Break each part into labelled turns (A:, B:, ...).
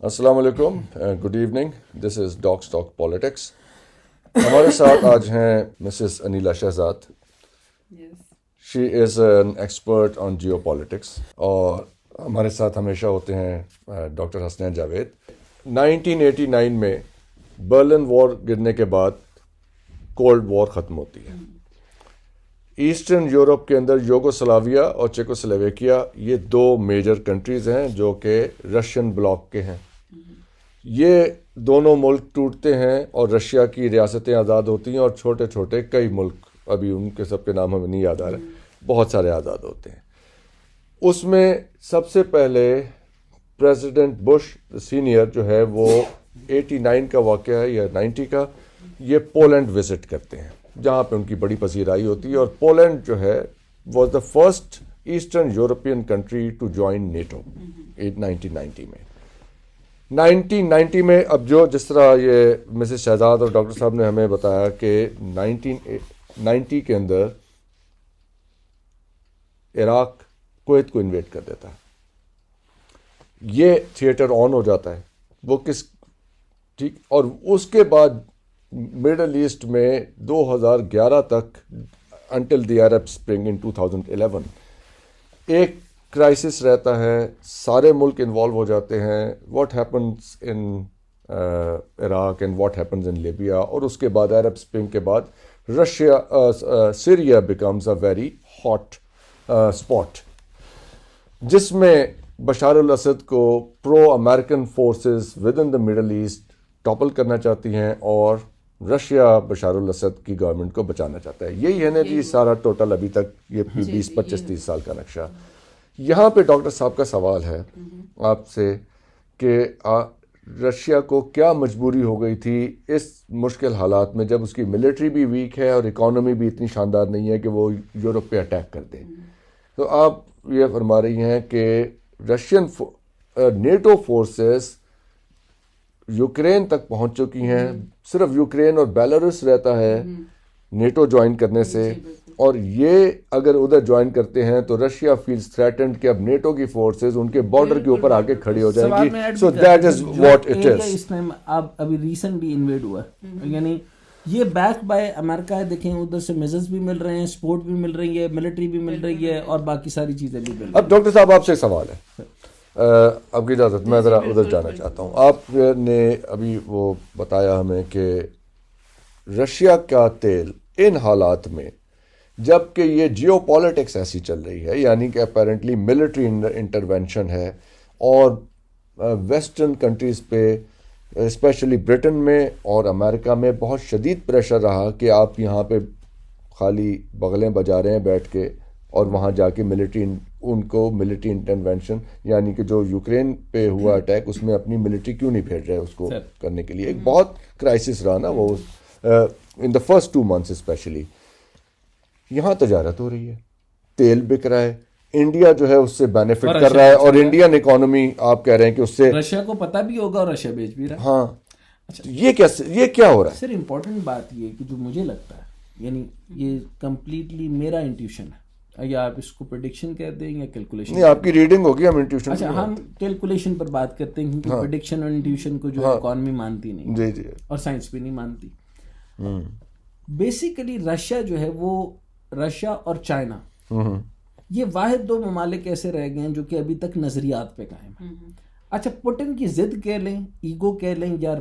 A: السلام علیکم، good evening. This is docs talk politics. ہمارے ساتھ آج ہیں Mrs Anila Shahzad. She is an expert on geopolitics. اور ہمارے ساتھ ہمیشہ ہوتے ہیں ڈاکٹر حسنین جاوید. 1989 میں برلن وار گرنے کے بعد کولڈ وار ختم ہوتی ہے. ایسٹرن یورپ کے اندر یوگوسلاویا اور چیکوسلویکیا یہ دو میجر کنٹریز ہیں جو کہ رشین بلاک کے ہیں. یہ دونوں ملک ٹوٹتے ہیں اور رشیا کی ریاستیں آزاد ہوتی ہیں اور چھوٹے چھوٹے کئی ملک، ابھی ان کے سب کے نام ہمیں نہیں یاد آ رہے، بہت سارے آزاد ہوتے ہیں. اس میں سب سے پہلے پریزیڈنٹ بش سینئر جو ہے وہ 89 کا واقعہ ہے یا 90 کا، یہ پولینڈ وزٹ کرتے ہیں جہاں پہ ان کی بڑی پذیرائی ہوتی ہے. اور پولینڈ جو ہے was the first eastern European country to join NATO 1990 میں. 1990 میں اب جس طرح یہ مسز شہزاد اور ڈاکٹر صاحب نے ہمیں بتایا کہ 1990 کے اندر عراق کویت کو انویٹ کر دیتا ہے. یہ تھیٹر آن ہو جاتا ہے وہ ٹھیک. اور اس کے بعد مڈل ایسٹ میں 2011 تک انٹل دی عرب اسپرنگ ان 2011 ایک کرائسس رہتا ہے. سارے ملک انوالو ہو جاتے ہیں. What happens in Iraq and what happens in Libya. اور اس کے بعد عرب اسپرنگ کے بعد Syria becomes a very hot spot, جس میں بشار الاسد کو pro American forces with in the middle east topple کرنا چاہتی ہیں اور رشیا بشار الاسد کی گورنمنٹ کو بچانا چاہتا ہے. یہی ہے نا جی سارا ٹوٹل ابھی تک یہ 20-25-30 سال کا نقشہ. یہاں پہ ڈاکٹر صاحب کا سوال ہے آپ سے کہ رشیا کو کیا مجبوری ہو گئی تھی اس مشکل حالات میں جب اس کی ملٹری بھی ویک ہے اور اکانومی بھی اتنی شاندار نہیں ہے کہ وہ یورپ پہ اٹیک کر دے. تو آپ یہ فرما رہی ہیں کہ رشین نیٹو فورسز یوکرین تک پہنچ چکی ہیں. صرف یوکرین اور بیلاروس رہتا ہے نیٹو جوائن کرنے سے، اور یہ اگر ادھر جوائن کرتے ہیں تو رشیا فیلز تھریٹنڈ کہ اب نیٹو کی فورسز ان کے بارڈر کے اوپر آ کے کھڑی ہو جائیں گی. So that is what it is.
B: اس ٹائم اب ابھی ریسنٹلی انویڈ ہوا ہے، یعنی یہ بیک بائی امریکہ ہے. دیکھیں ادھر سے میزلز بھی مل رہے ہیں، سپورٹ بھی مل رہی ہے، ملٹری بھی مل رہی ہے، اور باقی ساری چیزیں بھی مل رہی ہیں.
A: اب ڈاکٹر صاحب آپ سے ایک سوال ہے، آپ کی اجازت میں ذرا ادھر جانا چاہتا ہوں. آپ نے ابھی وہ بتایا ہمیں کہ رشیا کا تیل ان حالات میں جب کہ یہ جیو پالیٹکس ایسی چل رہی ہے، یعنی کہ اپیرنٹلی ملٹری انٹرونشن ہے اور ویسٹرن کنٹریز پہ اسپیشلی برٹن میں اور امریکہ میں بہت شدید پریشر رہا کہ آپ یہاں پہ خالی بغلیں بجا رہے ہیں بیٹھ کے اور وہاں جا کے ملٹری انٹرونشن، یعنی کہ جو یوکرین پہ ہوا اٹیک اس میں اپنی ملٹری کیوں نہیں بھیج رہے اس کو کرنے کے لیے. ایک بہت کرائسس رہا نا وہ ان دا فرسٹ 2 months اسپیشلی. یہاں تجارت ہو رہی ہے، تیل بک رہا ہے، انڈیا جو ہے اس سے بینیفٹ کر رہا ہے اور انڈین اکانومی آپ کہہ رہے ہیں کہ اس سے
B: رشیا کو پتہ بھی ہوگا اور رشیا بیچ بھی رہا ہے.
A: ہاں یہ کیا ہو رہا ہے؟
B: سر امپورٹنٹ بات یہ کہ جو مجھے لگتا ہے، یعنی یہ کمپلیٹلی میرا انٹیوشن ہے، یا آپ اس کو پریڈکشن کہہ دیں یا کیلکولیشن.
A: نہیں، آپ کی ریڈنگ ہوگی، ہم انٹیوشن.
B: اچھا، ہم کیلکولیشن پر بات کرتے ہیں کیونکہ پریڈکشن اور انٹیوشن کو جو ہے اکانومی مانتی نہیں.
A: جی جی.
B: اور سائنس بھی نہیں مانتی. بیسیکلی رشیا جو ہے وہ، رشیا اور چائنا یہ واحد 2 ممالک ایسے رہ گئے ہیں جو کہ ابھی تک نظریات پہ قائم ہیں. اچھا، پوٹن کی ضد کہہ لیں، ایگو کہہ لیں، یا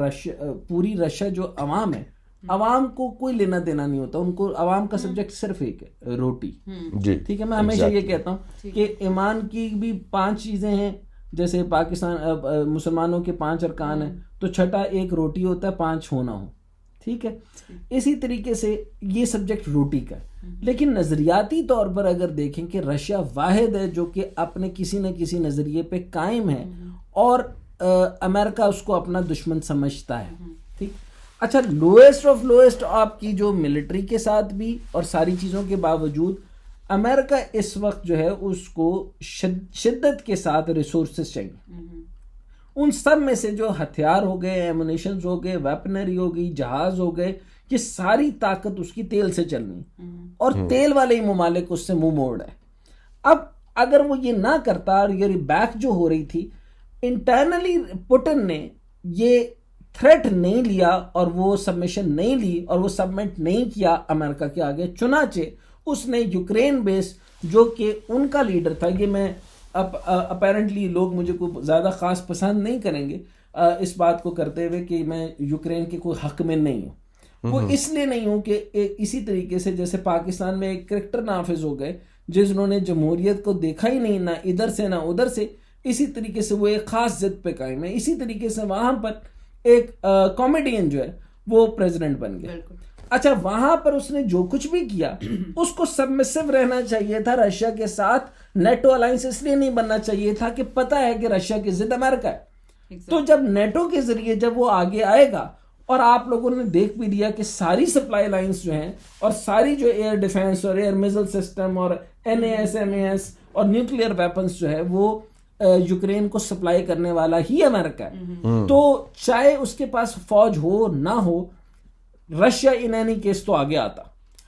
B: پوری رشیا جو عوام ہے، عوام کو کوئی لینا دینا نہیں ہوتا. ان کو عوام کا سبجیکٹ صرف ایک ہے، روٹی. ٹھیک ہے، میں ہمیشہ یہ کہتا ہوں کہ ایمان کی بھی 5 چیزیں ہیں. جیسے پاکستان مسلمانوں کے 5 ارکان ہیں، تو چھٹا ایک روٹی ہوتا ہے، 5 ہونا ہو. ٹھیک ہے، اسی طریقے سے یہ سبجیکٹ روٹی کا ہے. لیکن نظریاتی طور پر اگر دیکھیں کہ رشیا واحد ہے جو کہ اپنے کسی نہ کسی نظریے پہ قائم ہے اور امریکہ اس کو اپنا دشمن سمجھتا ہے. ٹھیک. اچھا، لوئسٹ آف لوئسٹ آپ کی جو ملٹری کے ساتھ بھی اور ساری چیزوں کے باوجود امریکہ اس وقت جو ہے اس کو شدت کے ساتھ ریسورسز چاہیے. ان سب میں سے جو ہتھیار ہو گئے، ایمونیشنز ہو گئے، ویپنری ہو گئی، جہاز ہو گئے، یہ ساری طاقت اس کی تیل سے چلنی، اور تیل والے ہی ممالک اس سے منہ موڑ ہے. اب اگر وہ یہ نہ کرتا اور یہ بیک جو ہو رہی تھی، انٹرنلی پوٹن نے یہ تھریٹ نہیں لیا اور وہ سبمیشن نہیں لی اور وہ سبمٹ نہیں کیا امریکہ کے آگے. چنانچہ اس نے یوکرین بیس جو کہ ان کا لیڈر تھا, یہ میں اپیرنٹلی لوگ مجھے کو زیادہ خاص پسند نہیں کریں گے اس بات کو کرتے ہوئے کہ میں یوکرین کے کوئی حق میں نہیں ہوں. وہ اس لیے نہیں ہوں کہ اسی طریقے سے جیسے پاکستان میں ایک کریکٹر نافذ ہو گئے جنہوں نے جمہوریت کو دیکھا ہی نہیں, نہ ادھر سے نہ ادھر سے, اسی طریقے سے وہ ایک خاص ضد پہ قائم ہے. اسی طریقے سے وہاں پر ایک کامیڈین جو ہے وہ پریزیڈنٹ بن گیا. اچھا, وہاں پر اس نے جو کچھ بھی کیا اس کو سبمسو رہنا چاہیے تھا رشیا کے ساتھ. نیٹو الائنس اس لیے نہیں بننا چاہیے تھا کہ پتہ ہے کہ رشیا کی ضد امریکہ ہے. تو جب نیٹو کے ذریعے جب وہ آگے آئے گا, اور آپ لوگوں نے دیکھ بھی لیا کہ ساری سپلائی لائنز جو ہیں اور ساری جو ایئر ڈیفینس اور ایئر میزل سسٹم اور NAS اور نیوکلیئر ویپنز جو ہے وہ یوکرین کو سپلائی کرنے والا ہی امریکہ ہے. تو چاہے اس کے پاس فوج ہو نہ ہو, رشیا ان اینی کیس تو آگے آتا.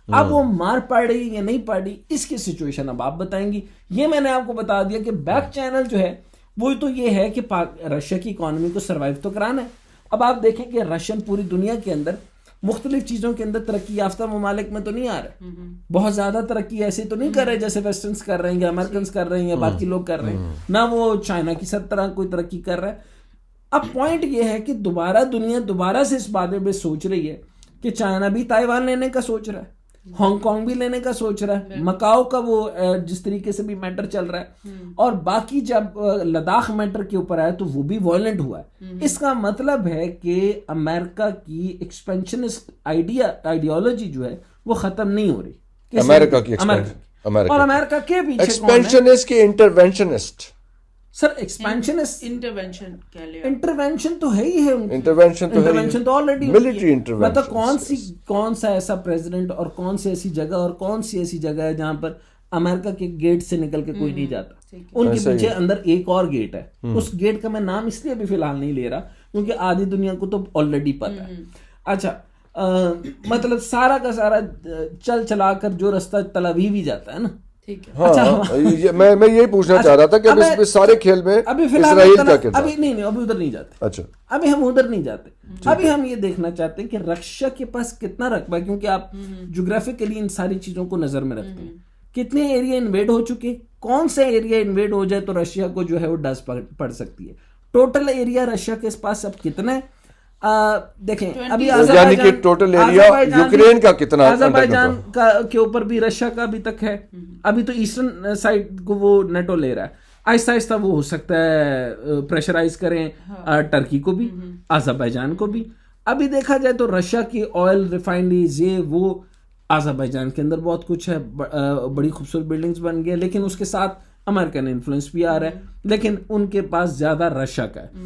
B: اب وہ مار پڑ رہی یا نہیں پڑ رہی اس کی سچویشن اب آپ بتائیں گی. یہ میں نے آپ کو بتا دیا کہ بیک چینل جو ہے وہ تو یہ ہے کہ رشیا کی اکانومی کو سروائیو تو کرانا ہے. اب آپ دیکھیں کہ رشین پوری دنیا کے اندر مختلف چیزوں کے اندر ترقی یافتہ ممالک میں تو نہیں آ رہا, بہت زیادہ ترقی ایسے تو نہیں کر رہے جیسے ویسٹرنس کر رہے ہیں یا امریکنس کر رہے ہیں یا باقی لوگ کر رہے ہیں, نہ وہ چائنا کی طرح کوئی ترقی کر رہا ہے. اب پوائنٹ یہ ہے کہ دنیا دوبارہ سے اس بارے میں سوچ رہی ہے کہ چائنا بھی تائیوان لینے کا سوچ رہا ہے, ہانگ کانگ بھی لینے کا سوچ رہا ہے, مکاؤ کا وہ جس طریقے سے بھی میٹر چل رہا ہے, اور باقی جب لداخ میٹر کے اوپر آیا تو وہ بھی وائلنٹ ہوا ہے. اس کا مطلب ہے کہ امریکہ کی ایکسپینشنسٹ آئیڈیالوجی جو ہے وہ ختم نہیں ہو رہی.
A: امریکہ کی
B: اور امریکہ کے پیچھے
A: ایکسپینشنسٹ کی انٹرونشنسٹ.
B: سر ایکسپینشنسٹ انٹرونشن تو ہے ہی ہے, انٹرونشن تو آلریڈی
A: ملٹری انٹرونشن.
B: مطلب کون سا ایسا پریزیڈنٹ اور کون سی ایسی جگہ اور کون سی ایسی جگہ ہے جہاں پر امریکہ کے گیٹ سے نکل کے کوئی نہیں جاتا. ان کے پیچھے اندر ایک اور گیٹ ہے, اس گیٹ کا میں نام اس لیے ابھی فی الحال نہیں لے رہا کیونکہ آدھی دنیا کو تو آلریڈی پتا ہے. اچھا, مطلب سارا کا سارا چل چلا کر جو رستہ تل ابیب ہی جاتا ہے نا.
A: میں یہی پوچھنا چاہ رہا تھا کہ اس سارے کھیل میں اسرائیل کا کردار.
B: ابھی نہیں, ابھی ادھر نہیں جاتے.
A: اچھا,
B: ابھی ہم ادھر نہیں جاتے. ابھی ہم یہ دیکھنا چاہتے ہیں کہ رشیا کے پاس کتنا رقبہ ہے, کیونکہ آپ جغرافیکلی ان ساری چیزوں کو نظر میں رکھتے ہیں. کتنے ایریا انویڈ ہو چکے, کون سے ایریا انویڈ ہو جائے تو رشیا کو جو ہے وہ ڈس پڑ سکتی ہے. ٹوٹل ایریا رشیا کے پاس اب کتنا ہے دیکھیں. ابھی
A: یعنی کہ ٹوٹل ایریا یوکرین کا کتنا,
B: آذربائیجان کے اوپر بھی رشیا کا ابھی تک ہے. ابھی تو ایسٹرن سائڈ کو وہ نیٹو لے رہا ہے. آہستہ آہستہ وہ ہو سکتا ہے پریشرائز کریں ٹرکی کو بھی, آذربائیجان کو بھی. ابھی دیکھا جائے تو رشیا کی آئل ریفائنریز یہ وہ, آذربائیجان کے اندر بہت کچھ ہے, بڑی خوبصورت بلڈنگز بن گئے, لیکن اس کے ساتھ امریکن انفلوئنس بھی آ رہا ہے, لیکن ان کے پاس زیادہ رشیا کا ہے.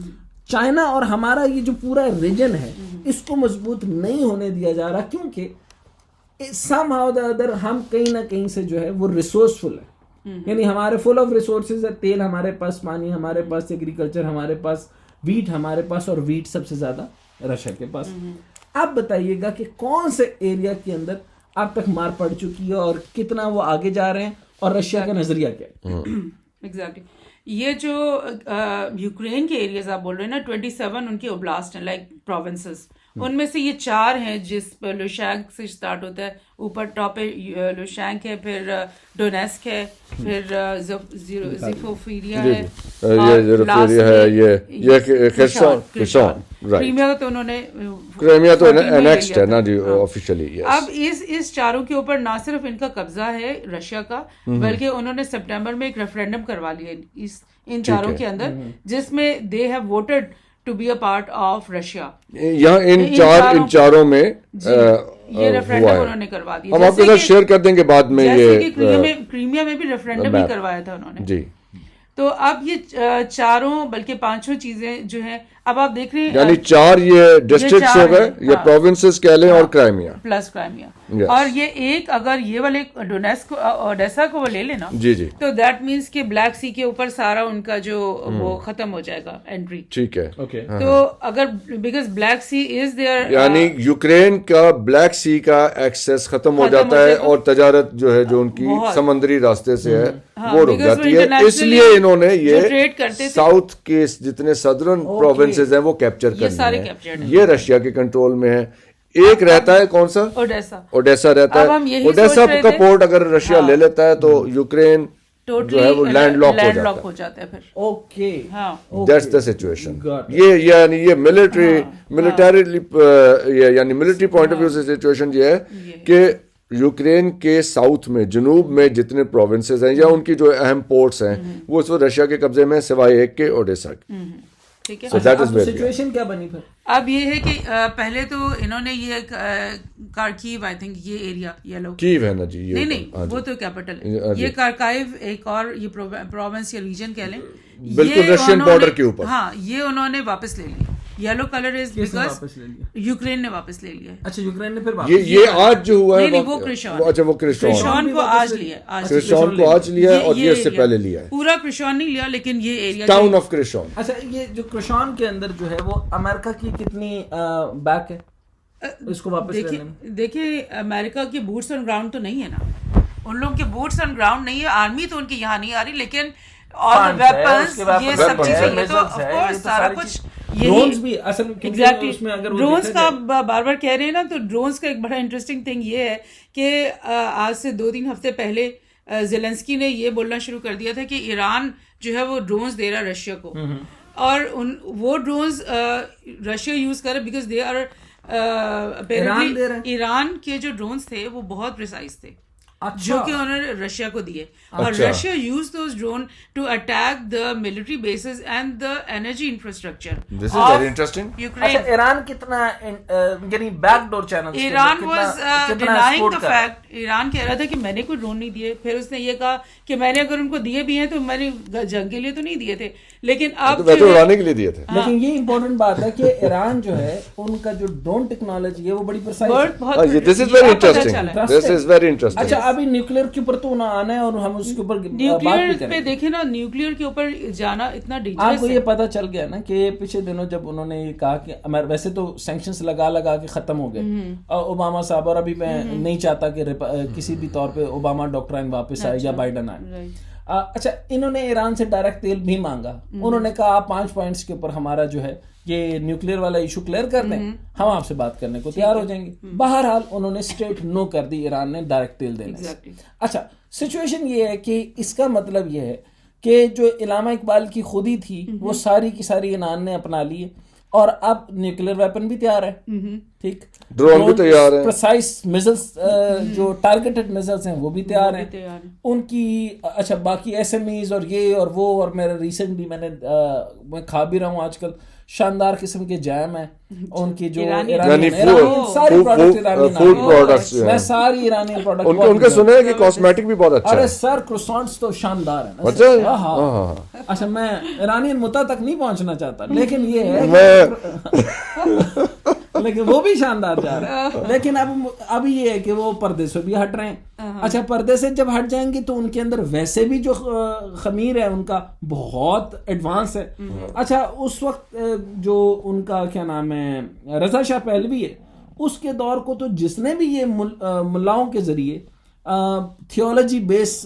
B: چائنا اور ہمارا یہ جو پورا ریجن ہے اس کو مضبوط نہیں ہونے دیا جا رہا, کیونکہ سم ہاؤ دا ادر ہم کہیں نہ کہیں سے جو ہے وہ ریسورسفل ہے. یعنی ہمارے فل آف ریسورسز ہے, تیل ہمارے پاس, پانی ہمارے پاس, ایگریکلچر ہمارے پاس, ویٹ ہمارے پاس, اور ویٹ سب سے زیادہ رشیا کے پاس. آپ بتائیے گا کہ کون سے ایریا کے اندر اب تک مار پڑ چکی ہے اور کتنا وہ آگے جا رہے ہیں, اور رشیا کا نظریہ کیا ہے.
C: ایگزیکٹلی. یہ جو یوکرین کے ایریاز آپ بول رہے ہیں نا, 27 ان کے اوبلاسٹ ہیں, لائک پروونسز. ان میں سے یہ 4 ہیں جس پہ لوشانک سے اسٹارٹ ہوتا ہے, اوپر ٹاپ پہ لوشانک ہے, پھر ڈونیسک ہے, پھر زیفوفیریا ہے, کریمیا تو انہوں نے,
A: کریمیا تو انیکسڈ ہے نا جی آفیشلی.
C: اب اس چاروں کے اوپر نہ صرف ان کا قبضہ ہے رشیا کا, بلکہ انہوں نے سپٹمبر میں ایک ریفرینڈم کروا لیا ان چاروں کے اندر, جس میں they have voted to be a part of Russia.
A: یہاں ان چاروں میں
C: یہ ریفرینڈم انہوں نے کروا دیا.
A: ہم آپ کے ساتھ شیئر کر دیں گے بعد میں. یہ
C: کریمیا میں بھی ریفرینڈم ہی کروایا تھا انہوں نے جی. تو اب یہ چاروں بلکہ 5 چیزیں جو ہیں اب آپ دیکھ رہے ہیں,
A: یعنی 4 یہ ڈسٹرکٹس ہو گئے یا پروونسز کہہ لیں, اور کرائمیا
C: پلس کرائمیا, اور یہ ایک اگر یہ والے ڈونیسک اوڈیسا کو وہ لے لینا
A: جی جی,
C: تو دیٹ مینس کہ بلیک سی کے اوپر سارا ان کا جو وہ ختم ہو جائے گا انٹری.
A: ٹھیک ہے.
C: تو اگر because Black Sea is there,
A: یعنی یوکرین کا بلیک سی کا ایکسس ختم ہو جاتا ہے, اور تجارت جو ہے جو ان کی سمندری راستے سے ہے وہ رک جاتی ہے, اس لیے انہوں نے
C: جو ٹریڈ کرتے تھے
A: ساؤتھ کے جتنے سدرن پروونسز ہیں وہ کیپچر کر لیے ہیں, یہ رشیا کے کنٹرول میں ہے. ایک رہتا ہے کون سا, اوڈیسا رہتا ہے. اوڈیسا کا پورٹ اگر رشیا لے لیتا ہے تو یوکرین جو ہے وہ لینڈ لاک
C: ہو جاتا ہے پھر.
B: Okay,
A: that's the situation. یہ یعنی یہ ملٹری پوائنٹ آف ویو سے سچویشن یہ ہے کہ یوکرین کے ساؤتھ میں, جنوب میں جتنے پروونسز ہیں یا ان کی جو اہم پورٹس ہیں وہ اس وقت رشیا کے قبضے میں, سوائے ایک کے اوڈیسا کے.
C: ٹھیک ہے,
B: سچویشن کیا بنی پھر؟
C: اب یہ ہے کہ پہلے تو انہوں نے یہ کارکیو, آئی تھنک یہ ایریا یلو
A: کیو ہے نا جی,
C: نہیں وہ تو کیپٹل ہے, یہ کارکائیو ایک اور یہ پروونس یا ریجن کہہ لیں,
A: بالکل رشین بارڈر کے اوپر.
C: ہاں, یہ انہوں نے واپس لے لیا. Yellow colour is because Ukraine نے واپس لے لیا.
B: اچھا, یوکرین نے پھر
A: یہ آج جو ہوا ہے
C: وہ کرشون,
A: اچھا وہ
C: کرشون کو آج لیا,
A: کرشون کو آج لیا اور یہ اس سے پہلے لیا ہے.
C: پورا کرشون نہیں لیا لیکن یہ ایریا
A: ٹاؤن آف کرشون.
B: اچھا, یہ جو کرشون کے اندر جو ہے وہ امریکہ کی کتنی بیک ہے اس کو واپس لینے میں؟
C: دیکھیں امریکہ کے بوٹس آن گراؤنڈ تو نہیں ہے نا, ان لوگوں کے بوٹس آن گراؤنڈ نہیں ہے, آرمی تو ان کی یہاں نہیں آ رہی, لیکن اور ویپنز یہ سب چیزیں, یہ تو آف کورس سارا کچھ
B: ڈرونز بھی اصل
C: ڈرونز کا بار بار کہہ رہے ہیں نا, تو ڈرونز کا ایک بڑا انٹرسٹنگ تھنگ یہ ہے کہ آج سے 2-3 ہفتے پہلے زیلنسکی نے یہ بولنا شروع کر دیا تھا کہ ایران جو ہے وہ ڈرونز دے رہا رشیا کو, اور وہ ڈرونز رشیا یوز کر رہا بیکاز دے آر ایران کے جو ڈرونز تھے وہ بہت پریسائز تھے جو کہ انہوں نے رشیا کو دیے, اور Russia uses those drone to attack the military bases and the energy infrastructure.
A: This is very interesting.
B: Iran کتنا یعنی back door channel,
C: Iran was denying the fact. Iran کہہ رہا تھا کہ میں نے کوئی ڈرون نہیں دیے, پھر اس نے یہ کہا کہ میں نے اگر ان کو دیے بھی ہیں تو میں نے جنگ کے لیے تو نہیں دیے تھے, لیکن اب
A: اڑانے کے لیے دیے تھے.
B: لیکن یہ امپورٹنٹ بات ہے کہ ایران جو ہے ان کا جو ڈرون ٹیکنالوجی ہے وہ بڑی پرسائز ہے.
A: This is very interesting, this is very interesting.
B: اچھا, ابھی نیوکلیر کے اوپر تو نہ آنا ہے اور ہم اس کے اوپر
C: نیوکلیر پہ دیکھیں نا, نیوکلیر کے اوپر جانا اتنا ڈینجرس ہے.
B: آپ کو یہ پتا چل گیا نا کہ پچھلے دنوں جب انہوں نے یہ کہا کہ ویسے تو سینکشنز لگا کے ختم ہو گئے اوباما صاحب, اور ابھی میں نہیں چاہتا کہ کسی بھی طور پہ اوباما ڈاکٹرائن واپس آئے یا بائیڈن آئے. اچھا, انہوں نے ایران سے ڈائریکٹ تیل بھی مانگا, انہوں نے کہا آپ 5 پوائنٹس کے اوپر ہمارا جو ہے یہ نیوکلیر والا ایشو کلیئر کر دیں, ہم آپ سے بات کرنے کو تیار ہو جائیں گے. بہرحال انہوں نے اسٹریٹ نو کر دی ایران نے ڈائریکٹ تیل دینے سے. اچھا, سچویشن یہ ہے کہ اس کا مطلب یہ ہے کہ جو علامہ اقبال کی خودی تھی وہ ساری کی ساری ایران نے اپنا لی ہے, اور اب نیوکلیر ویپن بھی تیار ہے, ٹھیک,
A: ڈرون بھی تیار ہے,
B: پریسائز میزلز جو ٹارگیٹڈ میزلز ہیں وہ بھی تیار ہیں ان کی. اچھا, باقی ایس ایم ایز اور یہ اور وہ, اور میرا ریسنٹلی میں کھا بھی رہا ہوں آج کل شاندار قسم کے جیم ہیں ان کی جو
A: یعنی فوڈ پروڈکٹس,
B: میں ساری ایرانی پروڈکٹ
A: ان کے سنے ہیں کہ کاسمیٹک بھی بہت اچھا ہے.
B: ارے سر, کروسانٹس تو شاندار ہیں. اچھا, میں ایرانی متا تک نہیں پہنچنا چاہتا, لیکن یہ ہے لیکن وہ بھی شاندار جا رہا ہے. لیکن اب یہ ہے کہ وہ پردے سے بھی ہٹ رہے ہیں. اچھا, پردے سے جب ہٹ جائیں گے تو ان کے اندر ویسے بھی جو خمیر ہے ان کا بہت ایڈوانس ہے. اچھا, اس وقت جو ان کا کیا نام ہے رضا شاہ پہلوی ہے, اس کے دور کو تو جس نے بھی یہ ملاؤں کے ذریعے تھیولوجی بیس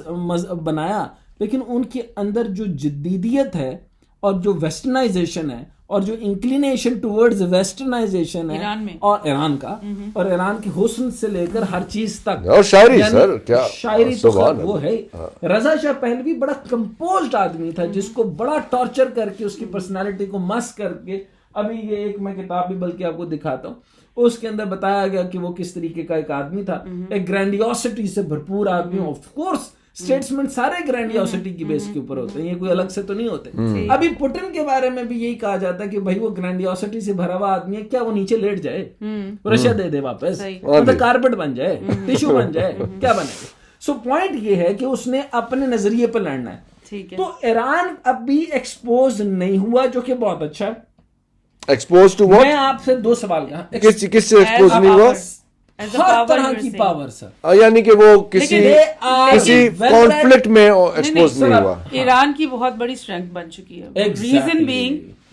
B: بنایا, لیکن ان کے اندر جو جدیدیت ہے اور جو ویسٹرنائزیشن ہے اور جو انکلینیشن ٹورڈز ویسٹرنائزیشن ہے اور ایران کا اور ایران کے حسن سے لے کر ہر چیز تک,
A: اور شاعری سر کیا
B: شاعری تو وہ ہے. رضا شاہ پہلوی بڑا کمپوزڈ آدمی تھا جس کو بڑا ٹارچر کر کے اس کی پرسنالٹی کو مس کر کے, ابھی یہ ایک میں کتاب بھی بلکہ آپ کو دکھاتا ہوں, اس کے اندر بتایا گیا کہ وہ کس طریقے کا ایک آدمی تھا, ایک گرینڈیوسٹی سے بھرپور آدمی. آف کورس اسٹیٹسمنٹ سارے گرینڈیوسٹی کی بیس کے اوپر ہوتے ہیں, یہ کوئی الگ سے تو نہیں ہوتے. ابھی پوٹن کے بارے میں بھی یہی کہا جاتا ہے کہ بھائی وہ گرینڈیوسٹی سے بھرا ہوا آدمی ہے, کیا وہ نیچے لیٹ جائے, رشیا دے دے واپس, کارپیٹ بن جائے, ٹیشو بن جائے, کیا بنے گا. سو پوائنٹ یہ ہے کہ اس نے اپنے نظریے پہ لڑنا ہے. تو ایران اب بھی ایکسپوز نہیں ہوا, جو کہ بہت اچھا ہے.
A: Expose to what?
B: میں آپ سے 2 سوال کہا,
A: کس سے ایکسپوز نہیں ہوا؟
B: ہر طرح کی پاور سر,
A: یعنی کہ وہ کسی کانفلکٹ میں ایکسپوز نہیں ہوا.
C: ایران کی بہت بڑی اسٹرینتھ بن چکی ہے.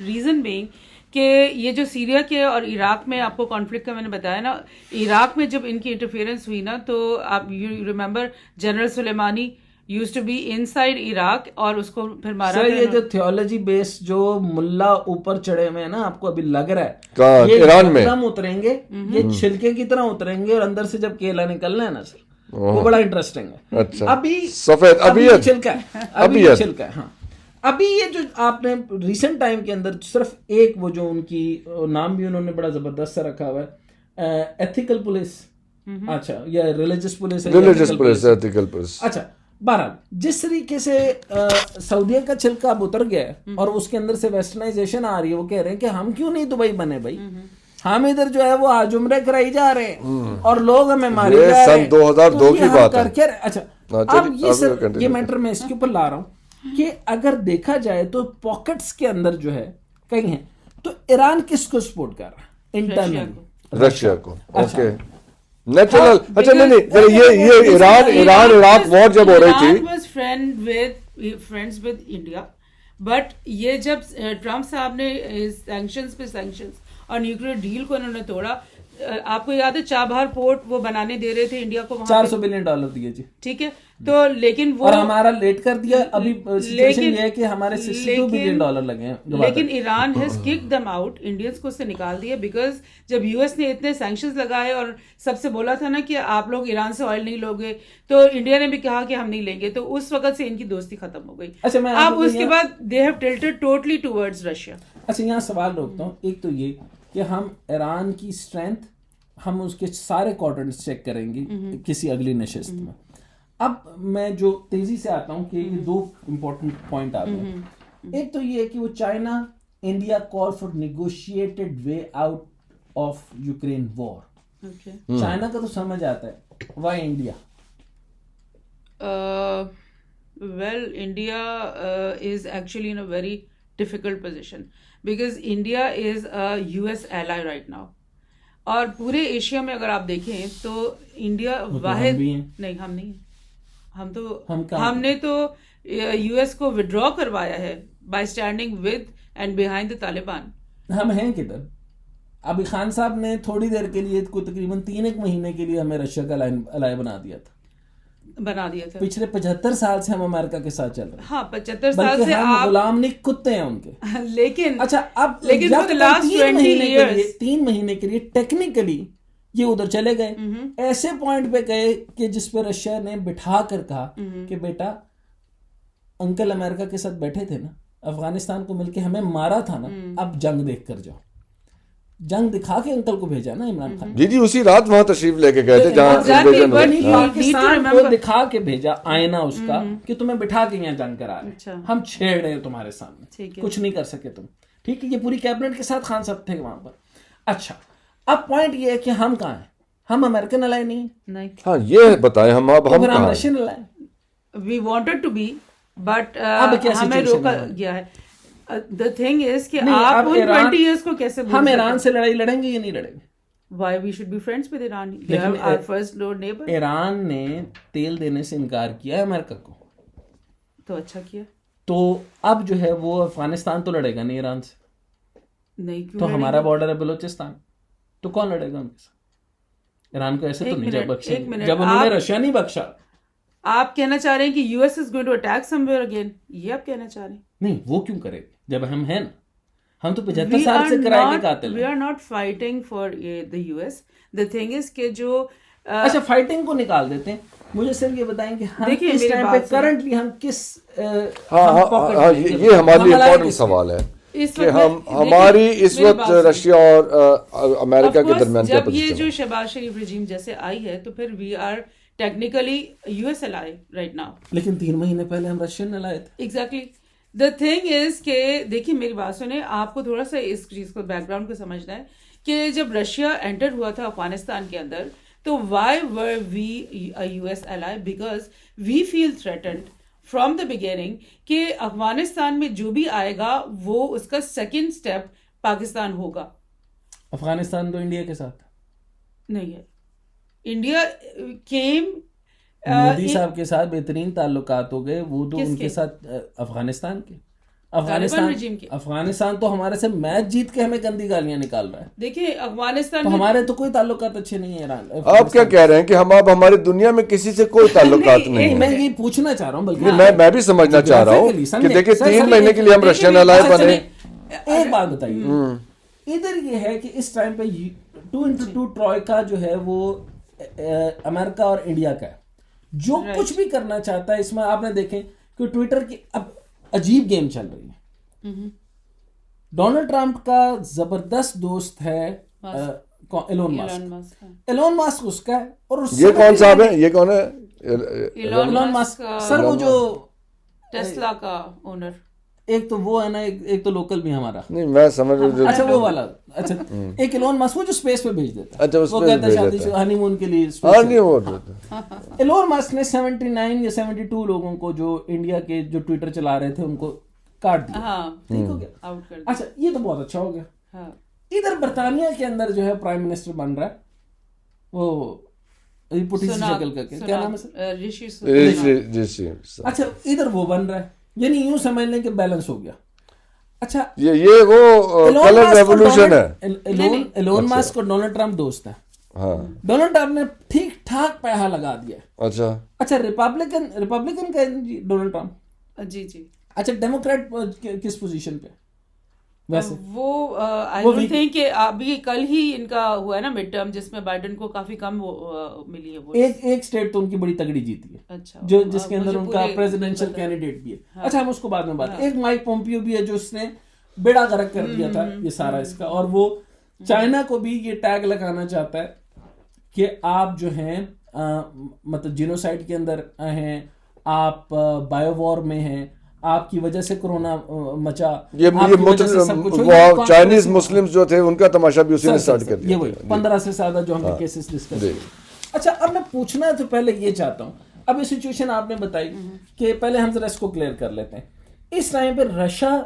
C: ریزن بینگ کہ یہ جو سیریا کے اور عراق میں آپ کو کانفلکٹ کا میں نے بتایا نا, عراق میں جب ان کی انٹرفیئرنس ہوئی نا, تو آپ you remember general Soleimani used to be inside Iraq اور اس کو پھر مارا
B: سر
C: گیا.
B: یہ جو تھیولوجی بیس جو ملا اوپر چڑھے ہوئے ہیں نا آپ کو ابھی لگ رہا ہے
A: کہاں؟
B: یہ
A: ایران میں
B: یکدم اتریں گے یہ چھلکے کی طرح اتریں گے اور اندر سے جب کیلا نکلنا ہے نا سر وہ بڑا انٹرسٹنگ ہے.
A: اچھا
B: ابھی
A: سفید
B: ابھی یہ
A: ابیت
B: چھلکا ہے ابھی یہ چھلکا ہے. ہاں ابھی یہ جو آپ نے ریسنٹ ٹائم کے اندر صرف ایک وہ جو ان کی نام بھی انہوں نے بڑا زبردست سا رکھا ہوا ہے ایتھیکل پولیس. اچھا یا religious police
A: religious police ethical police.
B: اچھا بہرحال جس طریقے سے سعودیہ کا چھلکا اب اتر گیا ہے اور اس کے اندر سے ویسٹرنائزیشن آ رہی ہے وہ کہہ رہے ہیں کہ ہم کیوں نہیں دبئی بنے بھائی ہم ادھر جو ہے وہ آج عمرے کرائی جا رہے ہیں اور لوگ ہمیں مارے جا رہے ہیں.
A: سن 2002 کی بات ہے.
B: اچھا اب یہ سر یہ میٹر میں اس کے اوپر لا رہا ہوں کہ اگر دیکھا جائے تو پاکٹس کے اندر جو ہے کہیں ہیں تو ایران کس کو سپورٹ کر رہا ہے انٹرنل
A: رشیا کو. Okay natural. اچھا نہیں یہ ایران عراق وار جب ہو رہی تھی
C: was friends with India but یہ جب ٹرمپ صاحب نے سینکشنز پہ سینکشنز اور نیوکلیر ڈیل کو انہوں نے توڑا. آپ کو یاد ہے چابہار پورٹ وہ بنانے دے رہے تھے انڈیا کو
B: $400 بلین دیے جی
C: ٹھیک ہے تو لیکن وہ
B: اور ہمارا لیٹ کر دیا. ابھی سچویشن یہ ہے کہ ہمارے $62 بلین لگے ہیں
C: لیکن Iran has kick them out Indians کو اس سے نکال دیا بیکاز جب یو ایس نے اتنے سینکشنز لگائے اور سب سے بولا تھا نا کہ آپ لوگ ایران سے آئل نہیں لوگے تو انڈیا نے بھی کہا کہ ہم نہیں لیں گے تو اس وقت سے ان کی دوستی ختم ہو گئی. اب اس کے بعد they have tilted totally towards Russia.
B: اچھا یہاں سوال روکتا ہوں. ایک تو یہ کہ ہم ایران کی اسٹرینتھ ہم اس کے سارے کوارٹرز چیک کریں گے کسی اگلی نشست میں. اب میں جو تیزی سے آتا ہوں کہ یہ دو امپورٹنٹ پوائنٹ آتے ہیں. ایک تو یہ ہے کہ وہ China India call for negotiated way out of Ukraine war. China کا تو سمجھ آتا ہے why India.
C: Well, India is actually in a very difficult position because India is a US ally right now. اور پورے ایشیا میں اگر آپ دیکھیں تو انڈیا واحد نہیں ہم نہیں ہم نے تو یو ایس کو ودرا کروایا ہے by standing with and behind the Taliban.
B: ہم ہیں کدھر؟ ابھی خان صاحب نے تھوڑی دیر کے لیے کوئی تقریباً 3 مہینے کے لیے ہمیں رشیا کا الائے بنا دیا تھا. پچھلے 75 سال سے ہم امریکہ کے ساتھ چل رہے ہیں.
C: ہاں 75 سال سے
B: ہم غلام نہیں کتے ہیں ان کے.
C: لیکن
B: اچھا اب 3 مہینے کے لیے ٹیکنیکلی یہ ادھر چلے گئے ایسے پوائنٹ پہ گئے کہ جس پہ رشیا نے بٹھا کر کہا کہ بیٹا انکل امریکہ کے ساتھ بیٹھے تھے نا افغانستان کو مل کے ہمیں مارا تھا نا اب جنگ دیکھ کر جاؤ. جنگ دکھا کے انکل کو بھیجا نا عمران خان.
A: جی اسی رات وہاں تشریف لے کے گئے تھے جہاں
B: پاکستان کو دکھا کے بھیجا آئینہ اس کا کہ تمہیں بٹھا کے یہاں جنگ کرا رہے ہم چھیڑ رہے ہیں تمہارے سامنے کچھ نہیں کر سکے تم. ٹھیک ہے یہ پوری کیبنٹ کے ساتھ خان صاحب تھے وہاں پر. اچھا اب پوائنٹ یہ ہے کہ ہم کہاں ہیں؟ ہم امریکن الائے نہیں ہیں.
A: ہاں یہ بتائیں ہم
B: Russian ally.
C: We wanted to be but ہمیں روکا گیا ہے. The thing is کہ آپ ان 20 years کو کیسے
B: ہم ایران سے لڑائی لڑیں گے یا نہیں لڑیں گے؟
C: Why we should be friends with Iran? They are our first door neighbor.
B: Iran نے تیل دینے سے انکار کیا ہے امریکہ کو.
C: تو اچھا کیا. تو
B: اب جو ہے وہ افغانستان تو لڑے گا نہیں ایران سے.
C: نہیں کیوں
B: تو ہمارا بارڈر ہے بلوچستان تو کون لڑے گا ان کے ساتھ؟ ایران کو ایسے تو نہیں بخشا جب انہوں نے رشیا نہیں بخشا.
C: آپ کہنا چاہ رہے ہیں کہ U S is going to attack somewhere again یہ آپ کہنا چاہ رہے ہیں؟
B: نہیں وہ کیوں کرے جب ہم ہیں نا ہم تو 75 سال سے کرائے کے قاتل ہیں.
C: We are not fighting for the US. The thing is کہ جو
B: اچھا فائٹنگ کو نکال دیتے ہیں. مجھے صرف یہ بتائیں کہ ہم اس ٹائم پہ کرنٹلی ہم کس
A: یہ ہمارے لیے امپورٹنٹ سوال ہے کہ ہماری اس وقت رشیا اور امریکہ کے درمیان کیا پوزیشن ہے.
C: جب یہ جو شہباز شریف رجیم جیسے آئی ہے تو پھر we are technically U S ally right now.
B: لیکن 3 مہینے پہلے ہم رشین الائے تھے.
C: ایگزیکٹلی. دا تھنگ از کہ دیکھیے میری بات سنیں آپ کو تھوڑا سا اس چیز کو بیک گراؤنڈ کو سمجھنا ہے کہ جب رشیا انٹر ہوا تھا افغانستان کے اندر تو why were we U S ally because we feel threatened from the beginning کہ افغانستان میں جو بھی آئے گا وہ اس کا سیکنڈ اسٹیپ پاکستان ہوگا.
B: افغانستان تو انڈیا کے ساتھ
C: نہیں ہے. انڈیا کیم
B: مودی صاحب کے ساتھ بہترین تعلقات ہو گئے وہ تو ان کے ساتھ افغانستان کے افغانستان تو ہمارے سے میچ جیت کے ہمیں گندی گالیاں نکال رہا ہے.
C: دیکھیں افغانستان
B: تو ہمارے تو کوئی تعلقات اچھے نہیں ہیں ایران.
A: آپ کیا کہہ رہے ہیں کہ ہم اب ہماری دنیا میں کسی سے کوئی تعلقات نہیں
B: میں یہ پوچھنا چاہ رہا ہوں, بلکہ
A: میں بھی سمجھنا چاہ رہا ہوں کہ دیکھیں 3 مہینے کے لیے ہم رشین الائے بنے.
B: ایک بات بتائیے, ادھر یہ ہے کہ اس ٹائم پہ 2x2 ٹروئکا جو ہے وہ امریکہ اور انڈیا کا ہے. جو کچھ بھی کرنا چاہتا ہے اس میں آپ نے دیکھیں کہ ٹویٹر کی اب عجیب گیم چل رہی ہے. ڈونلڈ ٹرمپ کا زبردست دوست ہے ایلون ماسک. ایلون ماسک اس کا ہے. اور
A: یہ کون صاحب ہے, یہ کون ہے
C: ایلون ماسک
B: سر, وہ جو
C: ٹیسلا کا اونر.
B: ایک تو وہ ہے نا, ایک تو لوکل بھی ہمارا.
A: نہیں میں سمجھ رہا.
B: اچھا وہ والا, اچھا ایک ایلون ماسک وہ جو اسپیس پہ بھیج دیتا ہے, وہ کہتا ہے شادی ہنی مون کے لیے. ایلون ماسک نے 79 یا 72 لوگوں کو جو انڈیا کے جو ٹویٹر چلا رہے تھے ان کو کاٹ دیا. ٹھیک ہو گیا. اچھا یہ تو بہت اچھا ہو گیا. ادھر برطانیہ کے اندر جو ہے پرائم منسٹر بن رہا ہے وہ پوٹی سی شکل کا, کیا نام ہے,
A: رشی.
B: اچھا ادھر وہ بن رہا ہے, یعنی یوں سمجھ لیں کہ بیلنس ہو گیا. اچھا
A: یہ وہ کلر ریولوشن ہے.
B: ایلون ماسک اور ڈونلڈ ٹرمپ دوست ہیں. ڈونلڈ ٹرمپ نے ٹھیک ٹھاک پیسہ لگا دیا. اچھا ریپبلکن کا ڈونلڈ ٹرمپ.
C: جی جی.
B: اچھا ڈیموکریٹ کس پوزیشن پہ ویسے؟
C: وہ آئی ڈونٹ تھنک کہ ابھی کل ہی ان کا ہوا ہے نا مڈ ٹرم, جس میں بائیڈن کو کافی کم ملی ہے. وہ ایک
B: اسٹیٹ تو ان کی بڑی تگڑی جیتی ہے.
C: اچھا,
B: جو جس کے اندر ان کا پریزیڈنشل کینڈیڈیٹ بھی ہے. اچھا ہم اس کو بعد میں بات. ایک مائک پومپیو بھی ہے جو اس نے بیڑا غرق کر دیا تھا یہ سارا اس کا, اور وہ چائنا کو بھی یہ ٹیگ لگانا چاہتا ہے کہ آپ جو ہیں مطلب جینوسائڈ کے اندر ہیں, آپ بایو وار میں ہیں, آپ کی وجہ سے کرونا مچا. یہ
A: چائنیز مسلم جو تھے ان کا تماشا بھی اسی نے سٹارٹ کر دیا.
B: یہ وہی 15 سے زیادہ جو ہم نے کیسز ڈسکس. اچھا اب میں پوچھنا ہے تو پہلے یہ چاہتا ہوں, اب یہ سچویشن آپ نے بتائی کہ پہلے ہم ذرا اس کو کلیئر کر لیتے ہیں. اس ٹائم پہ رشیا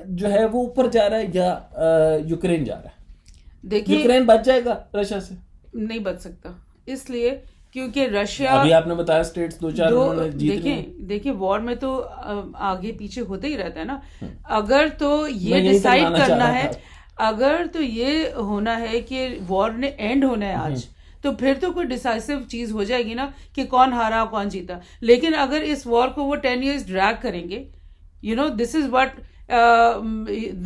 B: جو ہے وہ اوپر جا رہا ہے یا یوکرین جا رہا ہے؟ دیکھیے یوکرین بچ جائے گا رشیا سے؟ نہیں
C: بچ سکتا, اس لیے کیونکہ رشیا
B: ابھی آپ نے بتایا اسٹیٹس 2-4
C: دیکھیں وار میں تو آگے پیچھے ہوتا ہی رہتا ہے نا. اگر تو یہ ڈیسائیڈ کرنا ہے, اگر تو یہ ہونا ہے کہ وار نے اینڈ ہونا ہے آج, تو پھر تو کوئی ڈیسائسو چیز ہو جائے گی نا کہ کون ہارا کون جیتا. لیکن اگر اس وار کو وہ 10 years ڈریگ کریں گے, you know this is what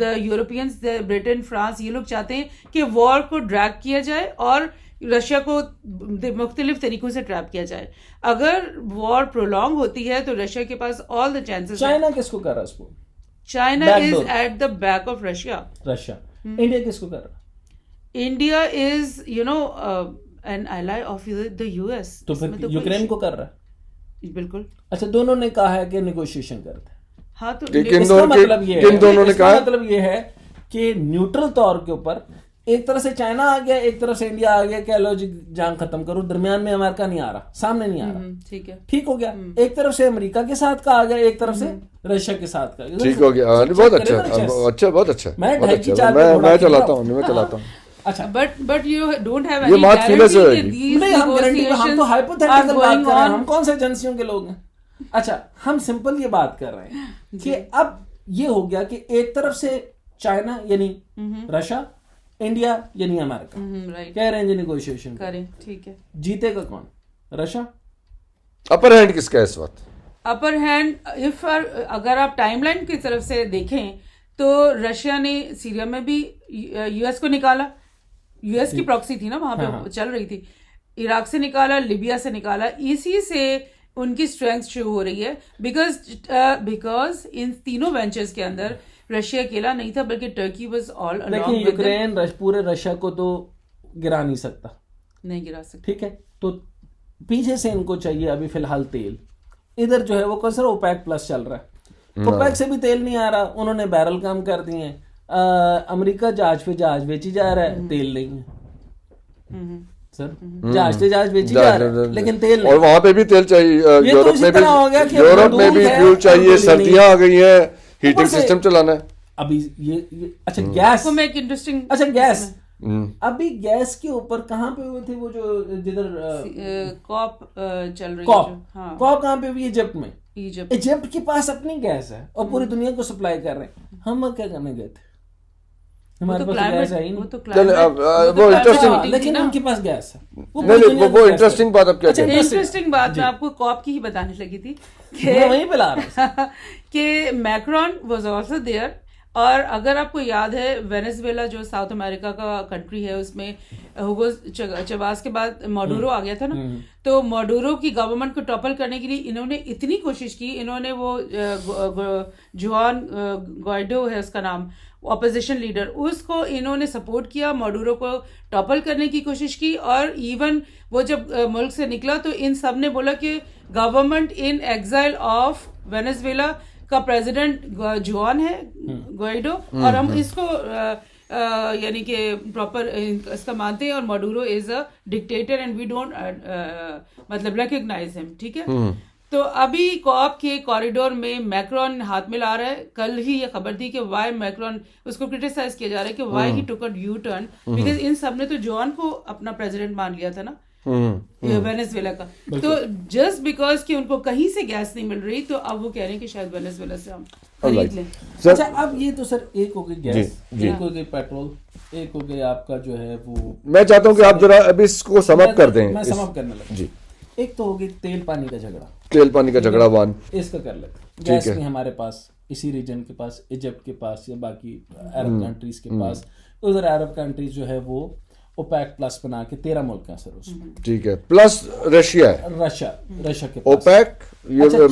C: the Europeans, Britain, France, یہ لوگ چاہتے ہیں کہ وار کو ڈریگ کیا جائے اور رشیا کو مختلف طریقوں سے ٹریپ کیا جائے. اگر وار پرولونگ ہوتی ہے تو رشیا کے پاس آل دا چانسز.
B: چائنا کس کو کر رہا ہے اس کو؟
C: China is at the back of Russia.
B: India کس کو کر رہا ہے؟
C: India is you know an ally of the U S.
B: تو پھر یوکرین کو کر رہا ہے.
C: بالکل.
B: اچھا دونوں نے کہا ہے کہ نیگوشیشن کرتے ہیں.
C: ہاں تو
B: اس کا مطلب یہ ہے کہ نیوٹرل طور کے اوپر ایک طرف سے چائنا آ گیا, ایک طرف سے انڈیا آ گیا کہ لو جی جنگ ختم کرو, درمیان میں امریکہ نہیں آ رہا, سامنے نہیں آ رہا. ٹھیک ہے, ٹھیک ہو گیا. ایک طرف سے امریکہ کے ساتھ کا آ گیا, ایک طرف سے رشیا کے ساتھ کا.
A: ٹھیک ہو گیا. بہت اچھا, اچھا, بہت اچھا. میں چلاتا ہوں.
B: اچھا
C: but you don't have
A: any
B: ہم تو ہائپوتھیٹیکل بات کر رہے ہیں, ہم کون سے ایجنسیوں کے لوگ ہیں. اچھا ہم سمپل یہ بات کر رہے ہیں کہ اب یہ ہو گیا کہ ایک طرف سے چائنا یعنی رشیا, انڈیا یعنی امریکہ کہہ رہے ہیں جی نیگوشیشن
C: کریں. ٹھیک ہے,
B: جیتے گا کون؟ رشیا.
A: اپر ہینڈ کس کا ہے اس وقت؟
C: اپر ہینڈ اگر آپ ٹائم لائن کی طرف سے دیکھیں تو رشیا نے سیریا میں بھی یو ایس کو نکالا, یو ایس کی پراکسی تھی نا وہاں پہ چل رہی تھی, عراق سے نکالا, لیبیا سے نکالا. اسی سے ان کی اسٹرینتھ شو ہو رہی ہے بیکاز ان تینوں وینچرز کے اندر رشیا اکیلا نہیں تھا بلکہ ٹرکی واز آل الانگ.
B: دیکھیں یوکرین پورے رشیا کو تو گرا نہیں سکتا,
C: نہیں گرا سکتا.
B: ٹھیک ہے, تو پیچھے سے ان کو چاہیے ابھی فی الحال تیل. ادھر جو ہے وہ کون سا اوپیک پلس چل رہا ہے, اوپیک سے بھی تیل نہیں آ رہا, انہوں نے بیرل کم کر دیے ہیں. امریکہ جہاز پہ جہاز بیچی جا رہا ہے, تیل نہیں ہے سر. جہاز پہ جہاز بیچی جا رہا ہے لیکن تیل نہیں.
A: اور وہاں پہ بھی تیل چاہیے, یورپ میں بھی فیول چاہیے, سردیاں آ گئی ہیں, ہیٹنگ سسٹم چلانا ہے.
B: ابھی یہ اچھا گیس کو میں ایک انٹرسٹنگ, اچھا گیس ابھی گیس کے اوپر کہاں پہ ہوئے تھے وہ جو جدھر
C: کاپ چل رہی
B: ہے, کاپ کہاں پہ ہوئی؟ ایجپٹ میں. ایجپٹ کے پاس اپنی گیس ہے اور پوری دنیا کو سپلائی کر رہے ہیں. ہم کیا کرنے گئے تھے؟ ہمارے پاس گیس ہے ہی نہیں, لیکن ان کے پاس گیس ہے.
A: وہ انٹرسٹنگ بات اب کیا
C: انٹرسٹنگ بات میں آپ کو کاپ کی ہی بتانے لگی تھی
B: وہیں پہ لا رہا
C: کہ میکرون واز آلسو دیئر. اور اگر آپ کو یاد ہے وینیزویلا جو ساؤتھ امریکہ کا کنٹری ہے, اس میں ہوگو چواز کے بعد ماڈورو آ گیا تھا نا, تو ماڈورو کی گورنمنٹ کو ٹاپل کرنے کے لیے انہوں نے اتنی کوشش کی. انہوں نے وہ جوان گوائیڈو ہے اس کا نام, اپوزیشن لیڈر, اس کو انہوں نے سپورٹ کیا, ماڈورو کو ٹاپل کرنے کی کوشش کی. اور ایون وہ جب ملک سے نکلا تو ان سب نے بولا کہ government in exile of Venezuela کا پریزیڈنٹ جوان ہے گوائیڈو, اور ہم اس کو یعنی کہ پراپر اس کا مانتے ہیں, اور ماڈورو از اے ڈکٹیٹر اینڈ وی ڈونٹ مطلب ریکگنائز ہم. ٹھیک ہے, تو ابھی کوآپ کے کوریڈور میں میکرون ہاتھ میں لا رہا ہے. کل ہی یہ خبر تھی کہ وائی میکرون, اس کو کرٹیسائز کیا جا رہا ہے کہ وائی ہی ٹوک اے یو ٹرن, بیکاز ان سب نے تو جوان کو اپنا پریزیڈنٹ مان لیا تھا نا وینیزویلا کا. تو جسٹ بیکاز کہ ان کو کہیں سے گیس نہیں مل رہی, تو اب وہ کہہ رہے ہیں کہ شاید وینیزویلا سے ہم خرید لیں.
B: اچھا, اب یہ تو سر ایک ہو گئی گیس, ایک ہو گئی پیٹرول, ایک ہو گئی آپ کا جو ہے وہ.
A: میں چاہتا ہوں کہ آپ ذرا اب اس کو سم اپ کر دیں.
B: میں سم اپ کرنے لگا. ایک تو ہو گئی تیل پانی کا جھگڑا,
A: تیل پانی کا جھگڑا وان,
B: اس کا کر لیتے. گیس نہیں ہمارے پاس, اسی ریجن کے پاس, ایجپٹ کے پاس یا باقی عرب کنٹریز کے پاس. ادھر عرب کنٹریز جو ہے وہ اوپیک پلس بنا کے 13 ملک ہیں سر اس میں.
A: ٹھیک ہے, پلس رشیا ہے,
B: رشیا کے پاس
A: اوپیک,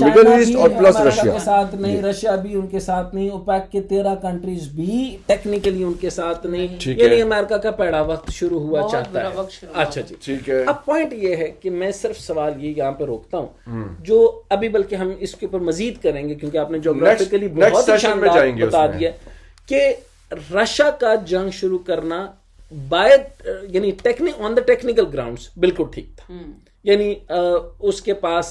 A: مڈل ایسٹ اور پلس رشیا
B: کے ساتھ نہیں, رشیا بھی ان کے ساتھ نہیں, اوپیک کے 13 کنٹریز بھی ٹیکنیکلی ان کے ساتھ نہیں. یعنی امریکہ کا پیڑا وقت شروع ہوا چاہتا ہے. اچھا جی ٹھیک ہے. اب پوائنٹ یہ ہے کہ میں صرف سوال یہ یہاں پہ روکتا ہوں, جو ابھی بلکہ ہم اس کے اوپر مزید کریں گے کیونکہ آپ نے جغرافیکلی بہت شاندار بتا دیا کہ رشیا کا جنگ شروع کرنا یعنی آن دا ٹیکنیکل گراؤنڈس بالکل ٹھیک تھا. یعنی اس کے پاس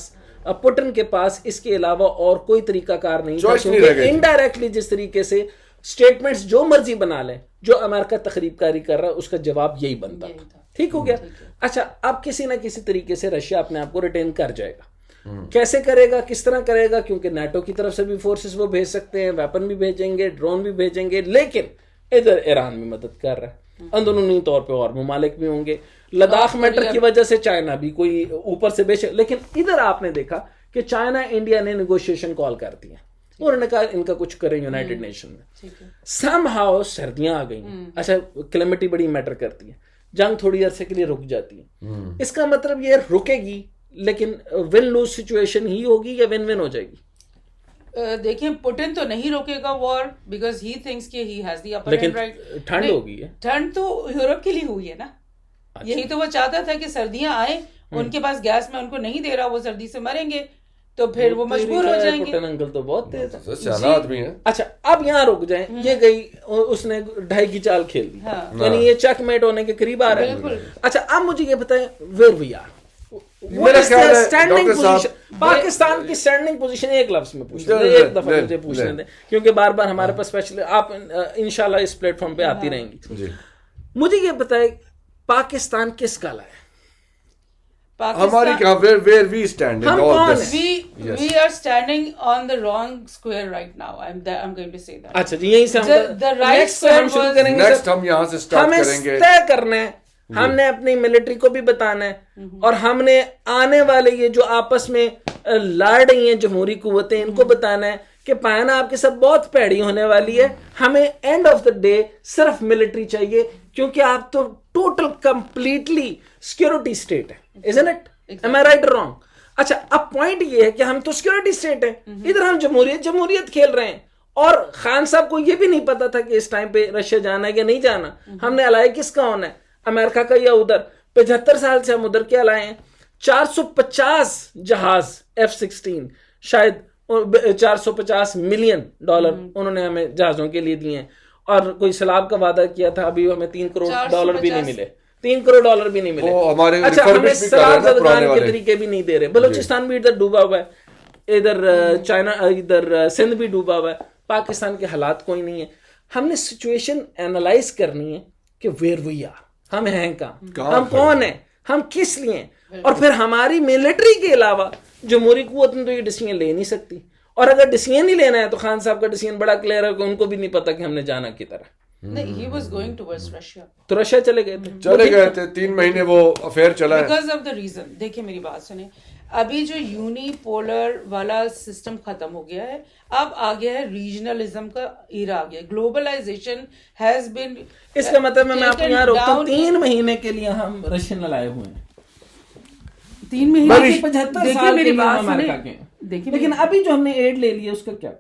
B: پوٹن کے پاس اس کے علاوہ اور کوئی طریقہ کار نہیں تھا, کیونکہ انڈائریکٹلی جس طریقے سے اسٹیٹمنٹس جو مرضی بنا لیں, جو امریکہ تخریب کاری کر رہا ہے اس کا جواب یہی بنتا تھا. ٹھیک ہو گیا. اچھا, اب کسی نہ کسی طریقے سے رشیا اپنے آپ کو ریٹین کر جائے گا. کیسے کرے گا, کس طرح کرے گا, کیونکہ نیٹو کی طرف سے بھی فورسز وہ بھیج سکتے ہیں, ویپن بھی بھیجیں گے, ڈرون بھی بھیجیں گے, لیکن ادھر ایران بھی مدد کر رہا ہے, اندرونی طور پہ اور ممالک بھی ہوں گے. لداخ میٹر کی وجہ سے چائنا بھی کوئی اوپر سے بے شک, لیکن ادھر آپ نے دیکھا کہ چائنا انڈیا نے نیگوشیشن کال کر دی ہیں, انہوں نے کہا ان کا کچھ کریں یونائٹڈ نیشن میں. سم ہاؤ سردیاں آ گئی. اچھا, کلیمٹی بڑی میٹر کرتی ہے, جنگ تھوڑی عرصے کے لیے رک جاتی ہے. اس کا مطلب یہ رکے گی, لیکن ون لوز سچویشن ہی ہوگی یا ون ون ہو جائے گی.
C: دیکھیں پوٹن تو نہیں روکے گا وار, بیکاز ہی تھنکس کہ he has the upper hand right.
B: ٹھنڈ ہوگی ہے,
C: ٹھنڈ تو یورپ کے لیے ہوئی ہے نا. یہی تو وہ چاہتا تھا کہ سردیاں آئیں, ان کے پاس گیس میں ان کو نہیں دے رہا, وہ سردی سے مریں گے, تو پھر وہ مجبور ہو جائیں گے.
B: پوٹن انکل تو بہت تیز ہے,
A: سیاح آدمی ہے.
B: اچھا, اب یہاں رک جائیں. یہ گئی, اس نے 2.5 کی چال کھیل دی, یعنی یہ چیک میٹ ہونے کے قریب آ رہا ہے. اچھا, اب مجھے یہ بتائیں ویئر وی آر. پاکستان کی اسٹینڈنگ پوزیشن ایک لفظ میں پوچھ لیں, ایک دفعہ مجھے پوچھنے دیں, کیونکہ بار بار ہمارے پاس اسپیشلی آپ انشاءاللہ اس پلیٹ فارم پہ آتی رہیں گی. مجھے یہ بتائیں پاکستان کس کا ہے؟
A: ہماری کہاں where we stand in all this.
C: We are standing on the wrong square right now. I'm going to say that.
B: اچھا جی, یہیں سے ہم
C: the right square
B: ہم شروع کریں گے.
A: Next ہم یہاں سے start کریں گے.
B: ہمیں طے کرنا ہے, ہم نے اپنی ملٹری کو بھی بتانا ہے, اور ہم نے آنے والے یہ جو آپس میں لڑ رہی ہیں جمہوری قوتیں, ان کو بتانا ہے کہ پائنا آپ کے ساتھ بہت پیڑی ہونے والی ہے. ہمیں اینڈ آف دا ڈے صرف ملٹری چاہیے, کیونکہ آپ تو ٹوٹل کمپلیٹلی سیکورٹی اسٹیٹ ہے, isn't it? Am I right or wrong? اچھا, اب پوائنٹ یہ ہے کہ ہم تو سیکورٹی اسٹیٹ ہیں, ادھر ہم جمہوریت کھیل رہے ہیں, اور خان صاحب کو یہ بھی نہیں پتا تھا کہ اس ٹائم پہ رشیا جانا ہے یا نہیں جانا. ہم نے الائے کس کا ہونا ہے, امریکہ کا یا ادھر. 75 سال سے ہم ادھر کے الائے ہیں. 450 جہاز F-16, شاید $450 ملین انہوں نے ہمیں جہازوں کے لیے دیے ہیں, اور کوئی سیلاب کا وعدہ کیا تھا, ابھی ہمیں $3 کروڑ بھی نہیں ملے. $3 کروڑ بھی نہیں ملے. اچھا, ہمیں سیلاب زدگان کے طریقے بھی نہیں دے رہے. بلوچستان بھی ادھر ڈوبا ہوا ہے, ادھر چائنا, ادھر سندھ بھی ڈوبا ہوا ہے. پاکستان کے حالات کوئی نہیں ہے. ہم نے سچویشن اینالائز کرنی ہے کہ ویئر وی آر, ہم ہیں کہاں, ہم کون ہیں, ہم کس لیے ہیں. اور پھر ہماری ملٹری کے علاوہ جمہوری قوت نے تو یہ ڈیسیجن لے نہیں سکتی. اور اگر ڈیسیجن ہی لینا ہے تو خان صاحب کا ڈیسیجن بڑا کلیئر ہے کہ ان کو بھی نہیں پتا کہ ہم نے جانا کی طرح.
C: نہیں, he was going towards Russia.
B: تو رشیا چلے گئے
A: تھے 3 مہینے وہ افیئر چلا ہے.
C: Because of the reason. دیکھیں میری بات سنیں, ابھی جو یونی پولر والا سسٹم ختم ہو گیا ہے, اب آ گیا ہے ریجنلزم کا ایرا آ گیا. گلوبلائزیشن ہیز بین,
B: اس کا مطلب میں آپ کو یہاں روکتا ہوں, 3 مہینے کے لیے ہم رشین لائے ہوئے ہیں.
C: 3 مہینے
B: 75 سال کے لیے ہم امریکہ کے ہیں. لیکن ابھی جو ہم نے ایڈ لے لی ہے اس کا کیا؟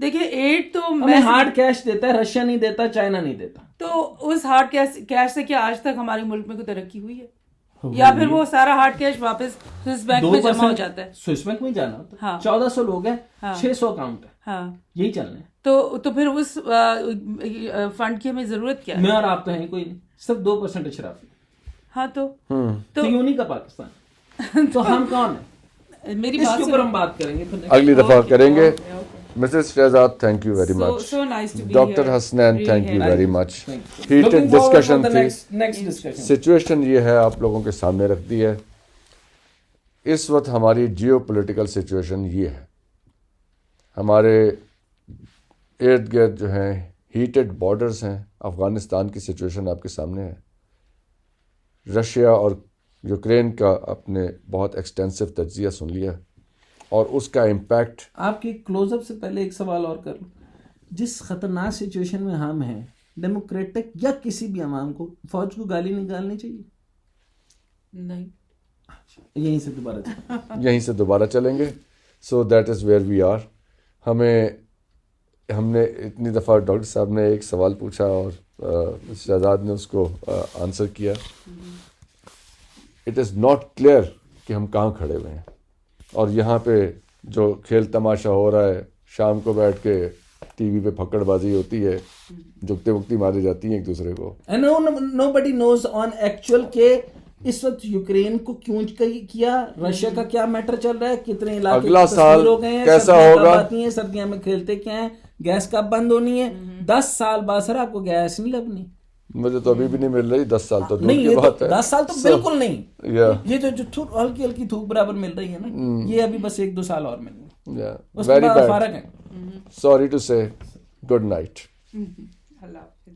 C: دیکھیں ایڈ تو
B: ہمیں ہارڈ کیش دیتا ہے, رشیا نہیں دیتا, چائنا نہیں دیتا.
C: تو اس ہارڈ کیش سے کیا آج تک ہمارے ملک میں کوئی ترقی ہوئی ہے, یا پھر وہ سارا ہارڈ کیش واپس سوئس بینک میں جمع ہو جاتا ہے؟
B: سوئس بینک میں جانا ہوتا ہے. 1400 لوگ ہیں, 600 اکاؤنٹ ہے,
C: ہاں
B: یہی چلنا ہے.
C: تو پھر اس فنڈ کی ہمیں ضرورت کیا ہے؟
B: میں اور آپ تو ہیں کوئی نہیں, صرف 2% اشرافی.
C: ہاں
B: تو یونی کا پاکستان, تو ہم کون ہیں؟
C: میری
B: اس
C: بات
B: کے اوپر ہم بات کریں گے,
A: اگلی دفعہ کریں گے. Mrs Shahzad, thank you very much.
C: so nice to be
A: doctor
C: here.
A: Hasnain, thank you very much. Heated discussion تھی, سچویشن یہ ہے آپ لوگوں کے سامنے رکھ دی ہے. اس وقت ہماری جیو پولیٹیکل سچویشن یہ ہے, ہمارے ارد گرد جو ہیں ہیٹڈ بارڈرز ہیں. افغانستان کی سچویشن آپ کے سامنے ہے. رشیا اور یوکرین کا اپنے بہت ایکسٹینسو تجزیہ سن لیا, اور اس کا امپیکٹ.
B: آپ کی کلوز اپ سے پہلے ایک سوال اور کر لوں. جس خطرناک سچویشن میں ہم ہیں, ڈیموکریٹک یا کسی بھی عوام کو فوج کو گالی نکالنی چاہیے؟
C: نہیں,
B: یہیں سے دوبارہ
A: چلیں گے. So that is where we are. ہم نے اتنی دفعہ ڈاکٹر صاحب نے ایک سوال پوچھا اور شہزاد نے اس کو آنسر کیا. اٹ از ناٹ کلیئر کہ ہم کہاں کھڑے ہوئے ہیں, اور یہاں پہ جو کھیل تماشا ہو رہا ہے, شام کو بیٹھ کے ٹی وی پہ پھکڑ بازی ہوتی ہے, جھکتے وکتی ماری جاتی ہیں ایک دوسرے کو.
B: nobody knows on actual کہ اس وقت یوکرین کو کیوں کیا, رشیا کا کیا میٹر چل رہا ہے, کتنے علاقے
A: اگلا سال
B: ہو گئے ہیں,
A: کیسا ہوگا,
B: سردیاں میں کھیلتے کیا ہیں, گیس کب بند ہونی ہے. 10 سال بعد سر آپ کو گیس نہیں لگنی.
A: مجھے تو ابھی بھی نہیں مل رہی. 10 سال تو دور
B: نہیں,
A: کی بات ہے.
B: 10 سال تو بالکل نہیں. یہ جو ہلکی ہلکی تھوک برابر مل رہی ہے نا, یہ ابھی بس 1-2 سال اور مل رہی ہے. اس کے بعد فرق ہے.
A: سوری ٹو سے گڈ نائٹ.
C: اللہ حافظ.